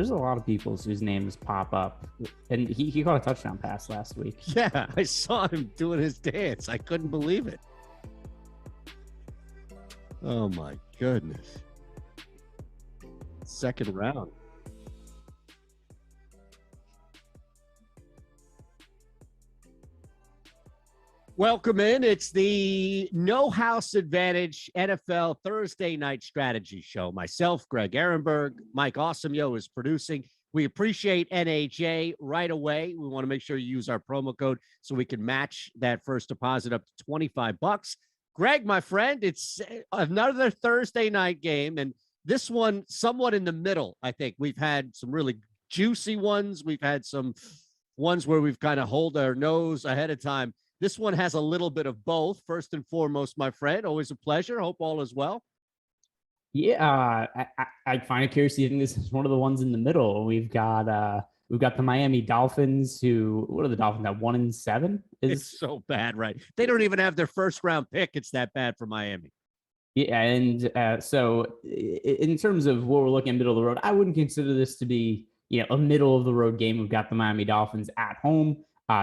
there's a lot of people whose names pop up, and he caught a touchdown pass last week. Yeah, I saw him doing his dance. I couldn't believe it. Oh my goodness. Second round. Welcome in. It's the No House Advantage NFL Thursday night strategy show. Myself, Greg Ehrenberg, Mike Awesemo is producing. We appreciate NAJ right away. We want to make sure you use our promo code so we can match that first deposit up to $25. Greg, my friend, it's another Thursday night game, and this one somewhat in the middle. I think we've had some really juicy ones. We've had some ones where we've kind of hold our nose ahead of time. This one has a little bit of both. First and foremost, my friend, always a pleasure. Hope all is well. Yeah, I find it curious. You think this is one of the ones in the middle? We've got the Miami Dolphins. What are the Dolphins at 1-7? It's so bad, right? They don't even have their first round pick. It's that bad for Miami. Yeah, and so in terms of what we're looking at middle of the road, I wouldn't consider this to be a middle of the road game. We've got the Miami Dolphins at home.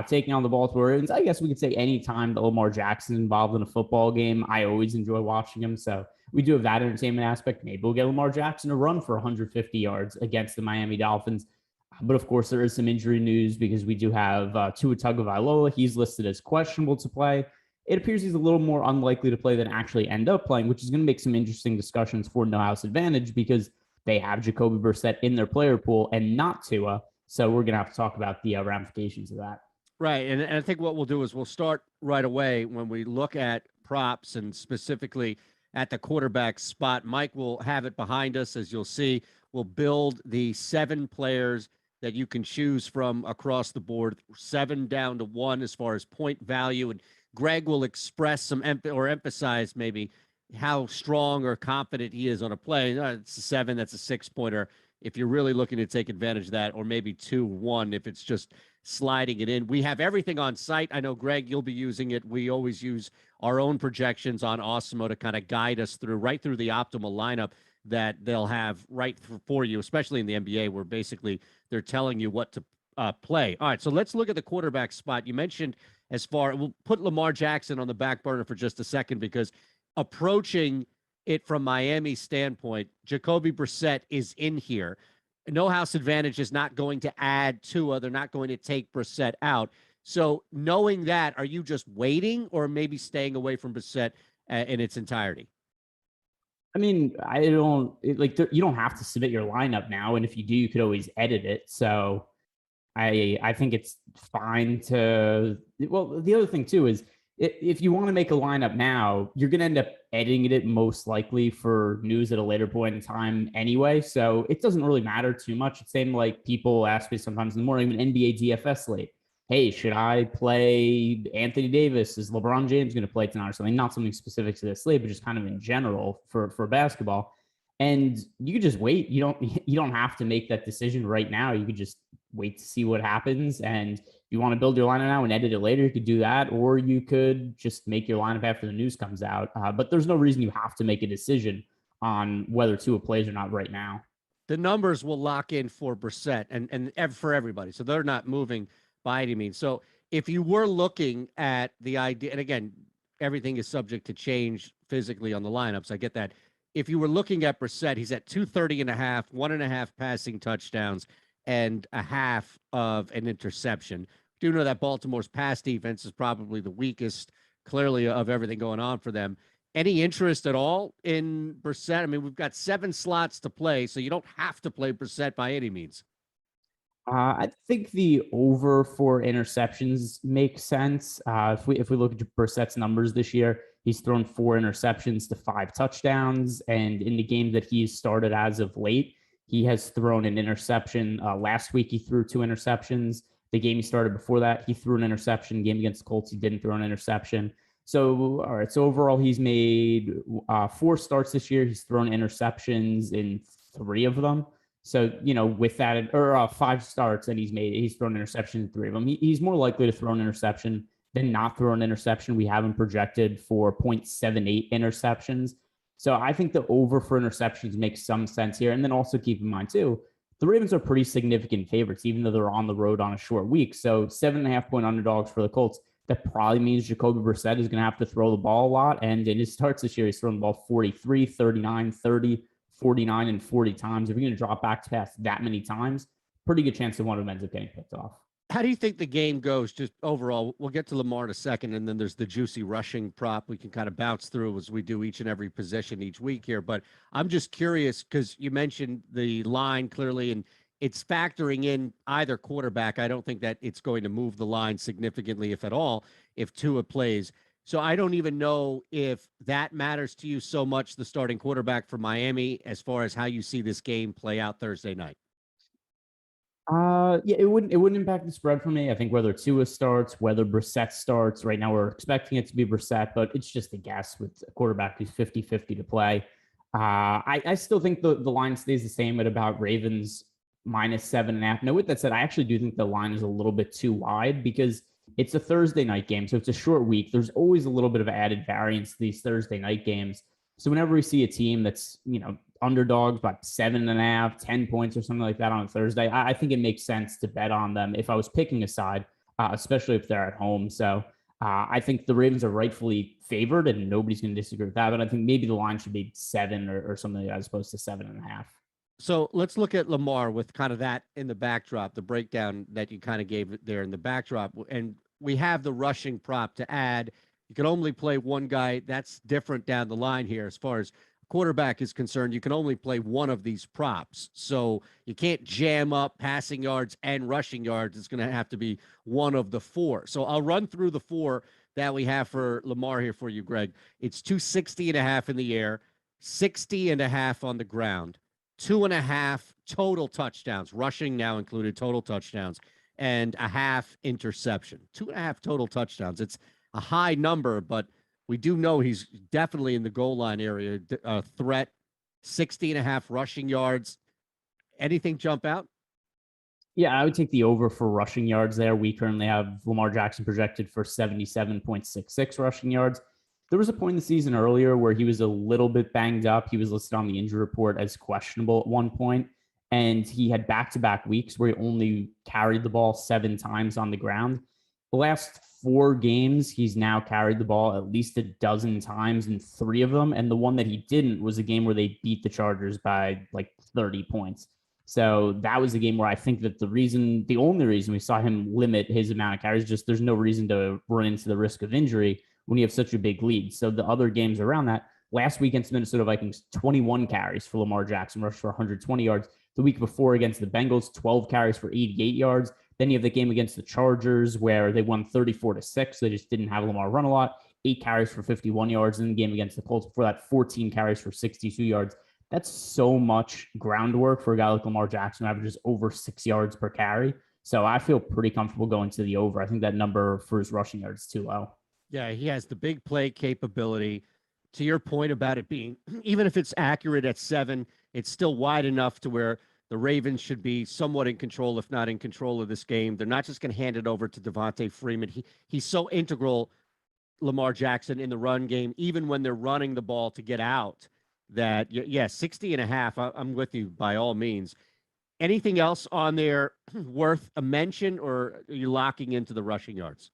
Taking on the Baltimore Ravens. I guess we could say any time that Lamar Jackson is involved in a football game, I always enjoy watching him. So we do have that entertainment aspect. Maybe we'll get Lamar Jackson to run for 150 yards against the Miami Dolphins. But of course, there is some injury news because we do have Tua Tagovailoa. He's listed as questionable to play. It appears he's a little more unlikely to play than actually end up playing, which is going to make some interesting discussions for No House Advantage because they have Jacoby Brissett in their player pool and not Tua. So we're going to have to talk about the ramifications of that. Right. And I think what we'll do is we'll start right away when we look at props and specifically at the quarterback spot. Mike will have it behind us, as you'll see. We'll build the 7 players that you can choose from across the board, 7 down to 1 as far as point value. And Greg will express some emphasize maybe how strong or confident he is on a play. It's a 7, that's a 6-pointer. If you're really looking to take advantage of that, or maybe 2-1 if it's just sliding it in. We have everything on site. I know, Greg, you'll be using it. We always use our own projections on Awesemo to kind of guide us right through the optimal lineup that they'll have right for you, especially in the NBA, where basically they're telling you what to play. All right, so let's look at the quarterback spot. You mentioned we'll put Lamar Jackson on the back burner for just a second because approaching it from Miami's standpoint, Jacoby Brissett is in here. No House Advantage is not going to add Tua. They're not going to take Brissett out. So knowing that, are you just waiting or maybe staying away from Brissett in its entirety? I mean, you don't have to submit your lineup now. And if you do, you could always edit it. So I think it's fine the other thing too is if you want to make a lineup now, you're going to end up editing it most likely for news at a later point in time anyway. So it doesn't really matter too much. It's same like people ask me sometimes in the morning, even NBA DFS slate. Hey, should I play Anthony Davis? Is LeBron James going to play tonight or something? Not something specific to this slate, but just kind of in general for basketball. And you could just wait. You don't have to make that decision right now. You could just wait to see what happens. And if you want to build your lineup now and edit it later, you could do that. Or you could just make your lineup after the news comes out. But there's no reason you have to make a decision on whether Tua plays or not right now. The numbers will lock in for Brissett and for everybody. So they're not moving by any means. So if you were looking at the idea, and again, everything is subject to change physically on the lineups. I get that. If you were looking at Brissett, he's at 230.5, 1.5 passing touchdowns, and a half of an interception. Do know that Baltimore's pass defense is probably the weakest, clearly, of everything going on for them. Any interest at all in Brissett? I mean, we've got 7 slots to play, so you don't have to play Brissett by any means. I think the over for interceptions makes sense. If we look at Brissett's numbers this year, he's thrown 4 interceptions to 5 touchdowns, and in the game that he's started as of late, he has thrown an interception. Last week, he threw 2 interceptions. The game he started before that, he threw an interception. Game against the Colts, he didn't throw an interception. So, all right. So overall, he's made 4 starts this year. He's thrown interceptions in 3 of them. So, with that, or 5 starts, and he's thrown interceptions in 3 of them. He's more likely to throw an interception than not throw an interception. We have him projected for 0.78 interceptions. So I think the over for interceptions makes some sense here. And then also keep in mind too, the Ravens are pretty significant favorites, even though they're on the road on a short week. So 7.5-point underdogs for the Colts. That probably means Jacoby Brissett is going to have to throw the ball a lot. And in his starts this year, he's thrown the ball 43, 39, 30, 49, and 40 times. If you're going to drop back to pass that many times, pretty good chance that one of them ends up getting picked off. How do you think the game goes just overall? We'll get to Lamar in a second, and then there's the juicy rushing prop we can kind of bounce through as we do each and every position each week here. But I'm just curious because you mentioned the line clearly, and it's factoring in either quarterback. I don't think that it's going to move the line significantly, if at all, if Tua plays. So I don't even know if that matters to you so much, the starting quarterback for Miami, as far as how you see this game play out Thursday night. Yeah, it wouldn't impact the spread for me. I think whether Tua starts, whether Brissett starts, right now we're expecting it to be Brissett, but it's just a guess with a quarterback who's 50-50 to play. I still think the line stays the same at about Ravens minus 7.5. Now, with that said, I actually do think the line is a little bit too wide because it's a Thursday night game, so it's a short week. There's always a little bit of added variance to these Thursday night games. So whenever we see a team that's, underdogs by 7.5, 10 points or something like that on a Thursday, I think it makes sense to bet on them if I was picking a side, especially if they're at home. So I think the Ravens are rightfully favored, and nobody's going to disagree with that. But I think maybe the line should be 7 or something as opposed to 7.5. So let's look at Lamar with kind of that in the backdrop, the breakdown that you kind of gave there in the backdrop. And we have the rushing prop to add. You can only play one guy. That's different down the line here as far as quarterback is concerned. You can only play one of these props. So you can't jam up passing yards and rushing yards. It's going to have to be one of the four. So I'll run through the four that we have for Lamar here for you, Greg. It's 260.5 in the air, 60.5 on the ground, 2.5 total touchdowns, rushing now included, total touchdowns, and a half interception. 2.5 total touchdowns. It's a high number, but we do know he's definitely in the goal line area, threat, 60.5 rushing yards. Anything jump out? Yeah, I would take the over for rushing yards there. We currently have Lamar Jackson projected for 77.66 rushing yards. There was a point in the season earlier where he was a little bit banged up. He was listed on the injury report as questionable at one point, and he had back-to-back weeks where he only carried the ball 7 times on the ground. The last 4 games, he's now carried the ball at least a dozen times in 3 of them. And the one that he didn't was a game where they beat the Chargers by like 30 points. So that was the game where I think that the only reason we saw him limit his amount of carries, just there's no reason to run into the risk of injury when you have such a big lead. So the other games around that, last week against the Minnesota Vikings, 21 carries for Lamar Jackson, rushed for 120 yards. The week before against the Bengals, 12 carries for 88 yards. Then you have the game against the Chargers where they won 34-6. They just didn't have Lamar run a lot. 8 carries for 51 yards. In the game against the Colts before that, 14 carries for 62 yards. That's so much groundwork for a guy like Lamar Jackson who averages over 6 yards per carry. So I feel pretty comfortable going to the over. I think that number for his rushing yards is too low. Yeah, he has the big play capability. To your point about it being, even if it's accurate at 7, it's still wide enough to where the Ravens should be somewhat in control, if not in control of this game. They're not just going to hand it over to Devontae Freeman. He's so integral, Lamar Jackson, in the run game, even when they're running the ball to get out, that, yeah, 60.5, I'm with you by all means. Anything else on there worth a mention, or are you locking into the rushing yards?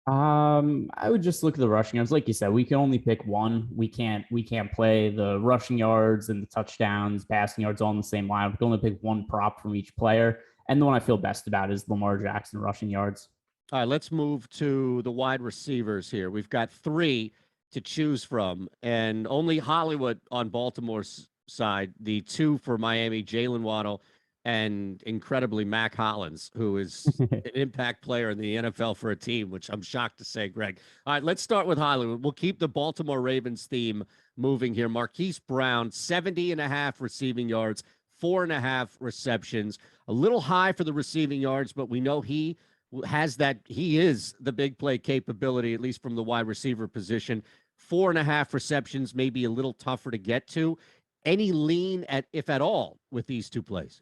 I would just look at the rushing yards. Like you said, we can only pick one. We can't play the rushing yards and the touchdowns, passing yards all in the same line. We can only pick one prop from each player. And the one I feel best about is Lamar Jackson rushing yards. All right, let's move to the wide receivers here. We've got 3 to choose from, and only Hollywood on Baltimore's side, the 2 for Miami, Jalen Waddle, and incredibly Mac Hollins, who is an impact player in the NFL for a team, which I'm shocked to say, Greg. All right, let's start with Hollywood. We'll keep the Baltimore Ravens theme moving here. Marquise Brown, 70.5 receiving yards, 4.5 receptions. A little high for the receiving yards, but we know he has that. He is the big play capability, at least from the wide receiver position. 4.5 receptions, maybe a little tougher to get to. Any lean, if at all, with these 2 plays?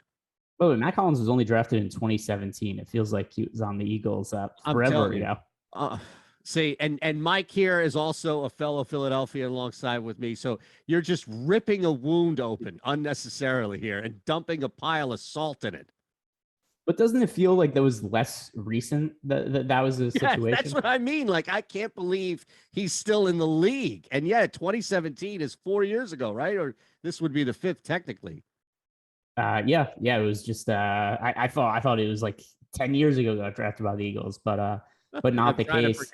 Oh, Mac Hollins was only drafted in 2017. It feels like he was on the Eagles forever ago. See, and Mike here is also a fellow Philadelphia alongside with me. So you're just ripping a wound open unnecessarily here and dumping a pile of salt in it. But doesn't it feel like that was less recent that was a Yes, situation? that's what I mean. Like, I can't believe he's still in the league. And yeah, 2017 is 4 years ago, right? Or this would be the fifth technically. Yeah, it was just I thought it was like 10 years ago got drafted by the Eagles, but not the case.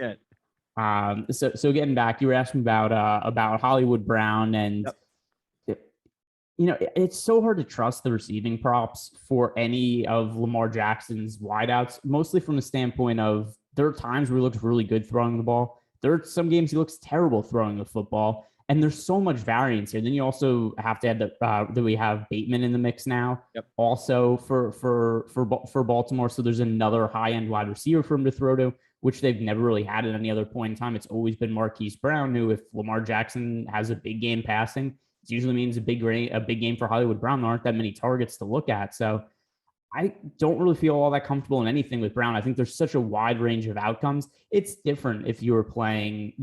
So getting back, you were asking about Hollywood Brown, and it's so hard to trust the receiving props for any of Lamar Jackson's wideouts, mostly from the standpoint of there are times where he looks really good throwing the ball. There are some games he looks terrible throwing the football. And there's so much variance here. Then you also have to add that we have Bateman in the mix now, also for Baltimore. So there's another high end wide receiver for him to throw to, which they've never really had at any other point in time. It's always been Marquise Brown, who, if Lamar Jackson has a big game passing, it usually means a big game for Hollywood Brown. There aren't that many targets to look at. So I don't really feel all that comfortable in anything with Brown. I think there's such a wide range of outcomes. It's different if you were playing,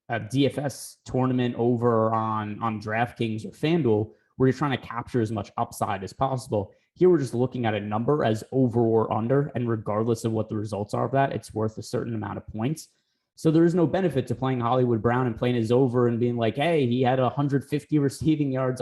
a DFS tournament over on DraftKings or FanDuel, where you're trying to capture as much upside as possible. Here, we're just looking at a number as over or under, and regardless of what the results are of that, it's worth a certain amount of points. So there is no benefit to playing Hollywood Brown and playing his over and being like, hey, he had 150 receiving yards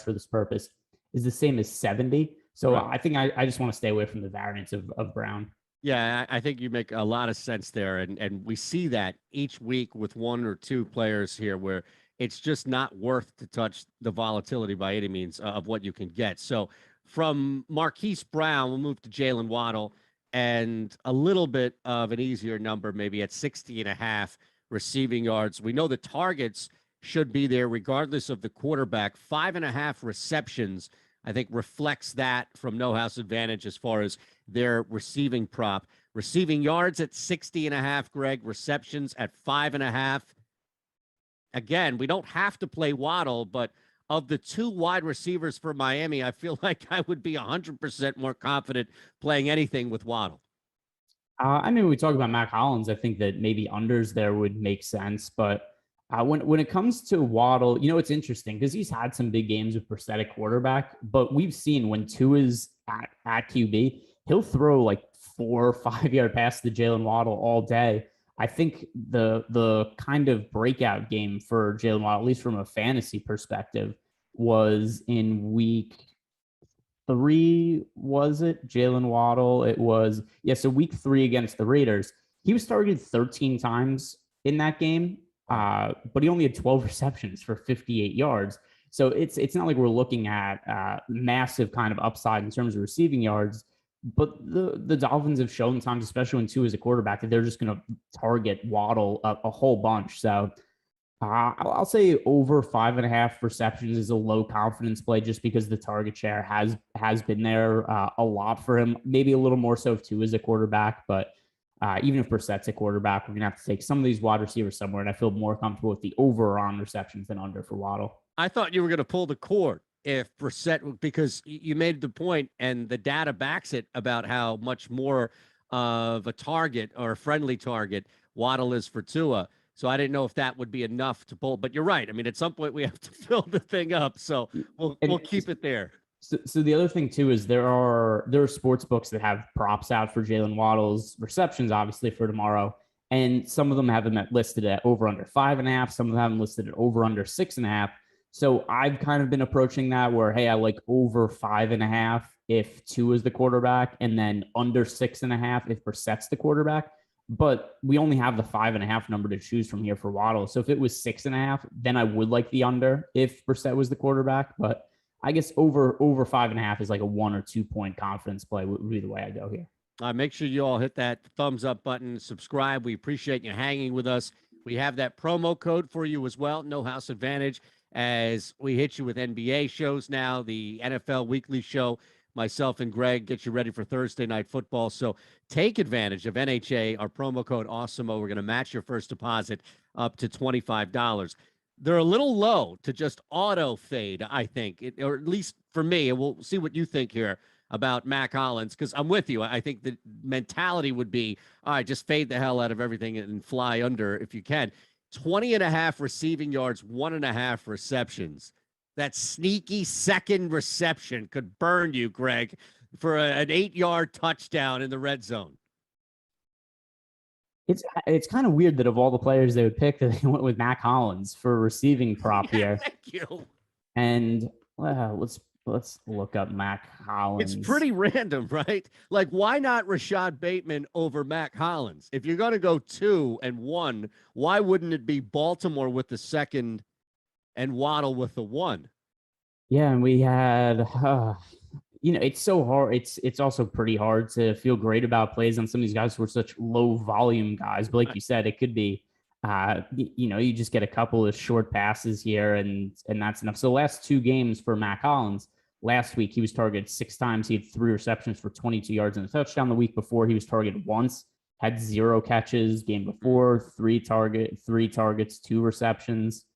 for this purpose is the same as 70. So I think I just want to stay away from the variance of Brown. Yeah, I think you make a lot of sense there. And we see that each week with one or two players here where it's just not worth to touch the volatility by any means of what you can get. So from Marquise Brown, we'll move to Jalen Waddle, and a little bit of an easier number, maybe at 60.5 receiving yards. We know the targets should be there regardless of the quarterback. 5.5 receptions, I think, reflects that from No House Advantage as far as their receiving prop. Receiving yards at 60.5, Greg. Receptions at 5.5. Again, we don't have to play Waddle, but of the two wide receivers for Miami, I feel like I would be 100% more confident playing anything with Waddle. When we talk about Mac Hollins, I think that maybe unders there would make sense, but when it comes to Waddle, it's interesting because he's had some big games with prosthetic quarterback, but we've seen when Tua's at QB, he'll throw like 4 or 5 yard pass to Jalen Waddle all day. I think the kind of breakout game for Jalen Waddle, at least from a fantasy perspective, was in week 3. Was it Jalen Waddle? It was, so week 3 against the Raiders. He was targeted 13 times in that game. But he only had 12 receptions for 58 yards. So it's not like we're looking at massive kind of upside in terms of receiving yards. But the Dolphins have shown times, especially when Tua is a quarterback, that they're just going to target Waddle a whole bunch. So I'll say over 5.5 receptions is a low confidence play just because the target share has been there a lot for him. Maybe a little more so if Tua is a quarterback, but even if Brissett's a quarterback, we're going to have to take some of these wide receivers somewhere, and I feel more comfortable with the over or on receptions than under for Waddle. I thought you were going to pull the cord if Brissett, because you made the point, and the data backs it, about how much more of a target or a friendly target Waddle is for Tua. So I didn't know if that would be enough to pull. But you're right. I mean, at some point we have to fill the thing up. So we'll keep it there. So the other thing too is there are sports books that have props out for Jalen Waddle's receptions, obviously, for tomorrow, and some of them have them listed at over under 5.5. Some of them have them listed at over under 6.5. So I've kind of been approaching that where, hey, I like over 5.5 if Tua is the quarterback, and then under 6.5 if Brissett's the quarterback. But we only have the 5.5 number to choose from here for Waddle. So if it was 6.5, then I would like the under if Brissett was the quarterback, but I guess over 5.5 is like a 1 or 2 point confidence play would be the way I go here. Make sure you all hit that thumbs up button, subscribe. We appreciate you hanging with us. We have that promo code for you as well, No House Advantage, as we hit you with NBA shows now, the NFL Weekly Show. Myself and Greg get you ready for Thursday Night Football. So take advantage of NHA, our promo code Awesemo. We're going to match your first deposit up to $25. They're a little low to just auto fade, I think, or at least for me, and we'll see what you think here. about Mac Hollins, because I'm with you. I think the mentality would be, all right, just fade the hell out of everything and fly under if you can. 20.5 receiving yards, 1.5 receptions. That sneaky second reception could burn you, Greg, for an 8-yard touchdown in the red zone. It's kind of weird that of all the players they would pick, that they went with Mac Hollins for a receiving prop here. Thank you. And let's look up Mac Hollins. It's pretty random, right? Like, why not Rashad Bateman over Mac Hollins? If you're going to go 2 and 1, why wouldn't it be Baltimore with the second and Waddle with the 1? Yeah, and we had, it's so hard. It's also pretty hard to feel great about plays on some of these guys who are such low volume guys. But like you said, it could be, you just get a couple of short passes here, and that's enough. So the last 2 games for Mac Hollins, last week he was targeted 6 times. He had 3 receptions for 22 yards and a touchdown. The week before he was targeted once, had 0 catches. Game before, 3 targets, 2 receptions.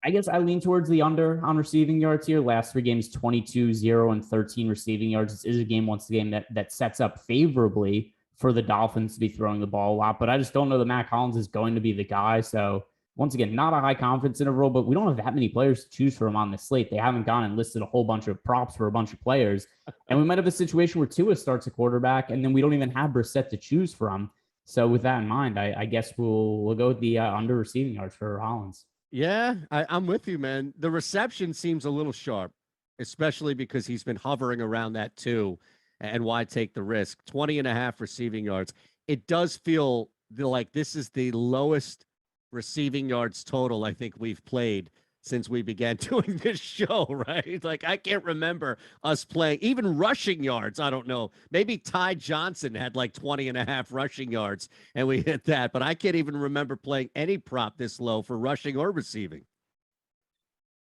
I guess I lean towards the under on receiving yards here. Last 3 games, 22, 0, and 13 receiving yards. This is a game, once again, that sets up favorably for the Dolphins to be throwing the ball a lot. But I just don't know that Mac Hollins is going to be the guy. So once again, not a high confidence interval, but we don't have that many players to choose from on the slate. They haven't gone and listed a whole bunch of props for a bunch of players. And we might have a situation where Tua starts a quarterback, and then we don't even have Brissett to choose from. So with that in mind, I guess we'll go with the under receiving yards for Hollins. Yeah, I'm with you, man. The reception seems a little sharp, especially because he's been hovering around that 2. And why take the risk? 20.5 receiving yards. It does feel like this is the lowest receiving yards total I think we've played since we began doing this show, right? Like, I can't remember us playing even rushing yards. I don't know. Maybe Ty Johnson had like 20.5 rushing yards and we hit that, but I can't even remember playing any prop this low for rushing or receiving.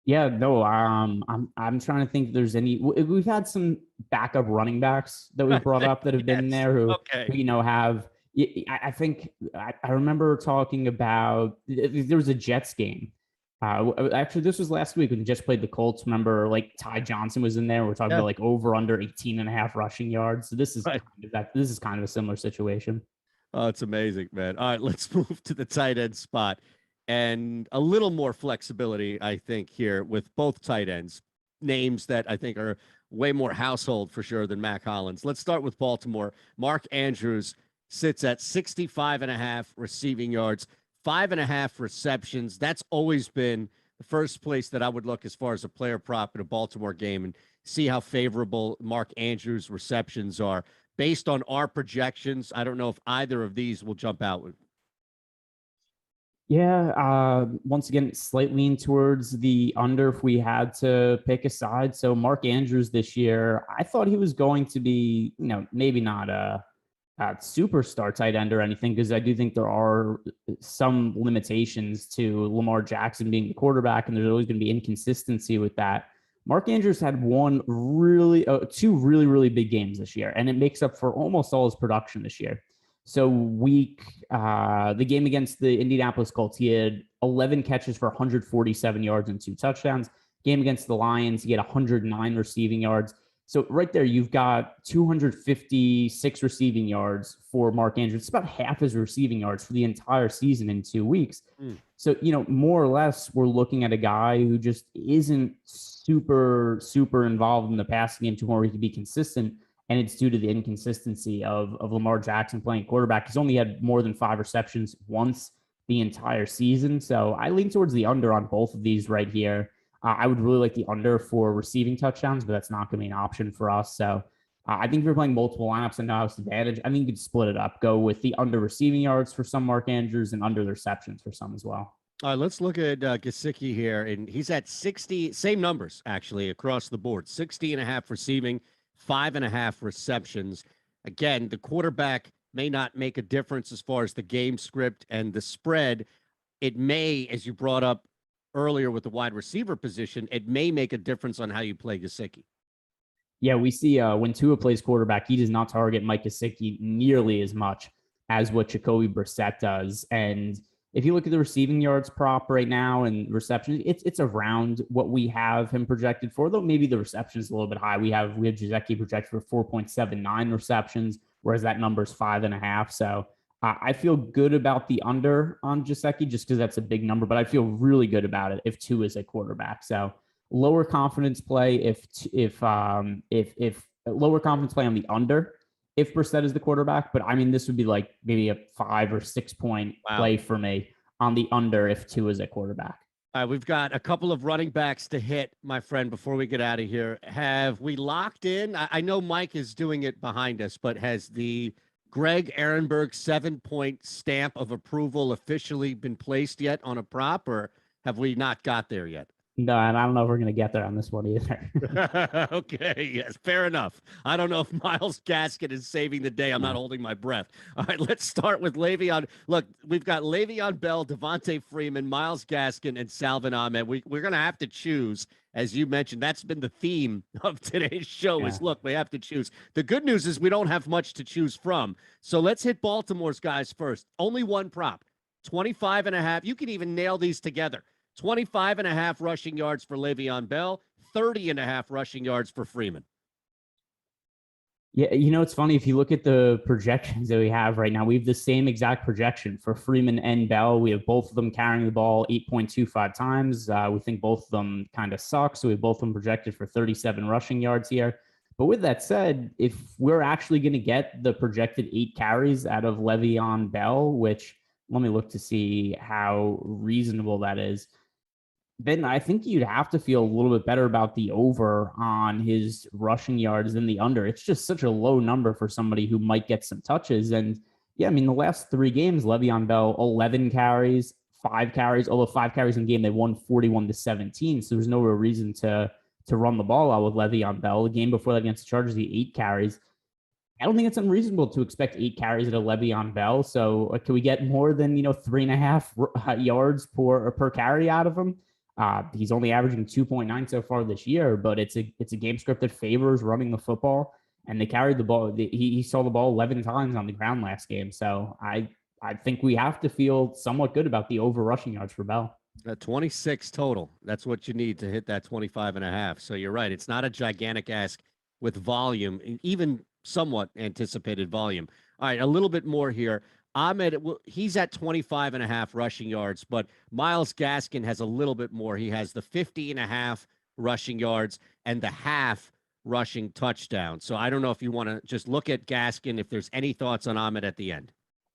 Yeah, no, I'm trying to think if there's any. We've had some backup running backs that we've brought up that have been there who have. I think I remember talking about, there was a Jets game. Actually, this was last week when the Jets played the Colts. Remember, like, Ty Johnson was in there. We're talking about like over under 18.5 rushing yards. So this is this is kind of a similar situation. Oh, it's amazing, man. All right, let's move to the tight end spot. And a little more flexibility, I think, here with both tight ends, names that I think are way more household for sure than Mac Hollins. Let's start with Baltimore. Mark Andrews sits at 65.5 receiving yards, 5.5 receptions. That's always been the first place that I would look as far as a player prop in a Baltimore game and see how favorable Mark Andrews' receptions are. Based on our projections, I don't know if either of these will jump out with. Yeah, once again, slight lean towards the under if we had to pick a side. So Mark Andrews this year, I thought he was going to be, maybe not a superstar tight end or anything, because I do think there are some limitations to Lamar Jackson being the quarterback, and there's always going to be inconsistency with that. Mark Andrews had two really, really big games this year, and it makes up for almost all his production this year. So the game against the Indianapolis Colts, he had 11 catches for 147 yards and 2 touchdowns. Game against the Lions, he had 109 receiving yards. So right there, you've got 256 receiving yards for Mark Andrews. It's about half his receiving yards for the entire season in 2 weeks. So, more or less, we're looking at a guy who just isn't super, super involved in the passing game to where he can be consistent. And it's due to the inconsistency of Lamar Jackson playing quarterback. He's only had more than 5 receptions once the entire season. So I lean towards the under on both of these right here. I would really like the under for receiving touchdowns, but that's not going to be an option for us. So I think if you're playing multiple lineups and no house advantage, I think you could split it up. Go with the under receiving yards for some Mark Andrews and under the receptions for some as well. All right, let's look at Gesicki here. And he's at 60, same numbers, actually, across the board. 60.5 receiving, 5.5 receptions. Again, the quarterback may not make a difference as far as the game script and the spread. It may, as you brought up earlier with the wide receiver position, it may make a difference on how you play Gesicki. Yeah, we see when Tua plays quarterback, he does not target Mike Gesicki nearly as much as what Jacoby Brissett does. And if you look at the receiving yards prop right now and receptions, it's around what we have him projected for, though maybe the reception is a little bit high. We have Gesicki projected for 4.79 receptions, whereas that number is 5.5. So I feel good about the under on Gesicki just because that's a big number, but I feel really good about it if Tua is a quarterback. So lower confidence play if lower confidence play on the under if Brissett is the quarterback. But I mean, this would be like maybe a 5 or 6 point play for me on the under if Tua is a quarterback. All right, we've got a couple of running backs to hit, my friend, before we get out of here. Have we locked in? I know Mike is doing it behind us, but has the Greg Ehrenberg 7-point stamp of approval officially been placed yet on a prop, or have we not got there yet? No, and I don't know if we're going to get there on this one either. Okay, yes, fair enough. I don't know if Myles Gaskin is saving the day. I'm not holding my breath. All right, let's start with Le'Veon. Look, we've got Le'Veon Bell, Devontae Freeman, Myles Gaskin, and Salvon Ahmed. We're going to have to choose, as you mentioned. That's been the theme of today's show is, look, we have to choose. The good news is we don't have much to choose from. So let's hit Baltimore's guys first. Only one prop, 25.5. You can even nail these together. 25.5 rushing yards for Le'Veon Bell, 30.5 rushing yards for Freeman. Yeah, it's funny. If you look at the projections that we have right now, we have the same exact projection for Freeman and Bell. We have both of them carrying the ball 8.25 times. We think both of them kind of suck, so we have both of them projected for 37 rushing yards here. But with that said, if we're actually going to get the projected 8 carries out of Le'Veon Bell, which let me look to see how reasonable that is, then I think you'd have to feel a little bit better about the over on his rushing yards than the under. It's just such a low number for somebody who might get some touches. And yeah, I mean, the last 3 games, Le'Veon Bell, 11 carries, 5 carries, although 5 carries in game, they won 41-17. So there's no real reason to run the ball out with Le'Veon Bell. The game before that against the Chargers, the 8 carries. I don't think it's unreasonable to expect 8 carries at a Le'Veon Bell. So can we get more than, 3.5 yards per carry out of him? He's only averaging 2.9 so far this year, but it's a game script that favors running the football, and they carried the ball. He saw the ball 11 times on the ground last game. So I think we have to feel somewhat good about the over rushing yards for Bell. 26 total. That's what you need to hit that 25.5. So you're right. It's not a gigantic ask with volume, even somewhat anticipated volume. All right, a little bit more here. Ahmed, he's at 25.5 rushing yards, but Myles Gaskin has a little bit more. He has the 50.5 rushing yards and the half rushing touchdown. So I don't know if you want to just look at Gaskin, if there's any thoughts on Ahmed at the end.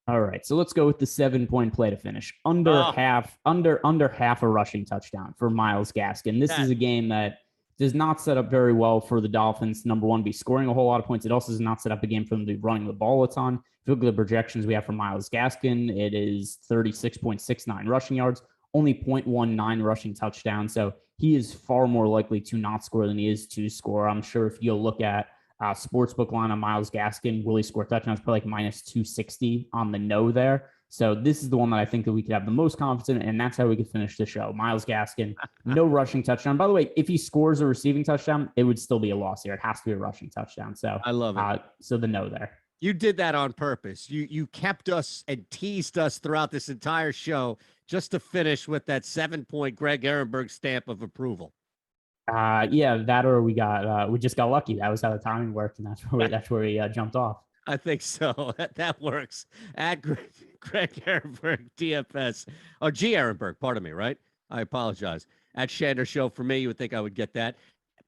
All right, so let's go with the 7-point play to finish. Under half a rushing touchdown for Myles Gaskin. This is a game that does not set up very well for the Dolphins. Number one, be scoring a whole lot of points. It also does not set up a game for them to be running the ball a ton. If you look at the projections we have for Myles Gaskin, it is 36.69 rushing yards, only 0.19 rushing touchdowns. So he is far more likely to not score than he is to score. I'm sure if you'll look at sportsbook line on Myles Gaskin, will he score touchdowns? Probably like minus 260 on the no there. So this is the one that I think that we could have the most confidence in, and that's how we could finish the show. Myles Gaskin, no rushing touchdown. By the way, if he scores a receiving touchdown, it would still be a loss here. It has to be a rushing touchdown. So I love it. So the no there. You did that on purpose. You kept us and teased us throughout this entire show just to finish with that 7-point Greg Ehrenberg stamp of approval. Yeah, that or we just got lucky. That was how the timing worked, and that's where we jumped off. I think so. That works. At Greg Ehrenberg, DFS, or G Ehrenberg, pardon me, right? I apologize. At Shander Show, for me, you would think I would get that.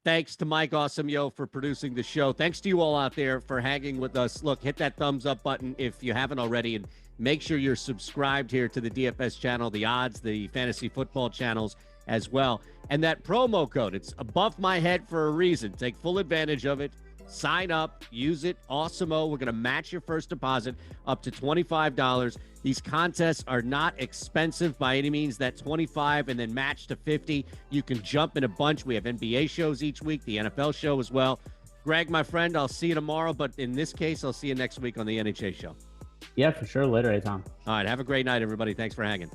Thanks to Mike Awesemo for producing the show. Thanks to you all out there for hanging with us. Look, hit that thumbs up button if you haven't already, and make sure you're subscribed here to the DFS channel, the odds, the fantasy football channels as well. And that promo code, it's above my head for a reason. Take full advantage of it. Sign up, use it. Awesemo. We're going to match your first deposit up to $25. These contests are not expensive by any means. That 25 and then match to 50. You can jump in a bunch. We have NBA shows each week, the NFL show as well. Greg, my friend, I'll see you tomorrow, but in this case, I'll see you next week on the NHA show. Yeah, for sure. Later, Eytan. All right. Have a great night, everybody. Thanks for hanging.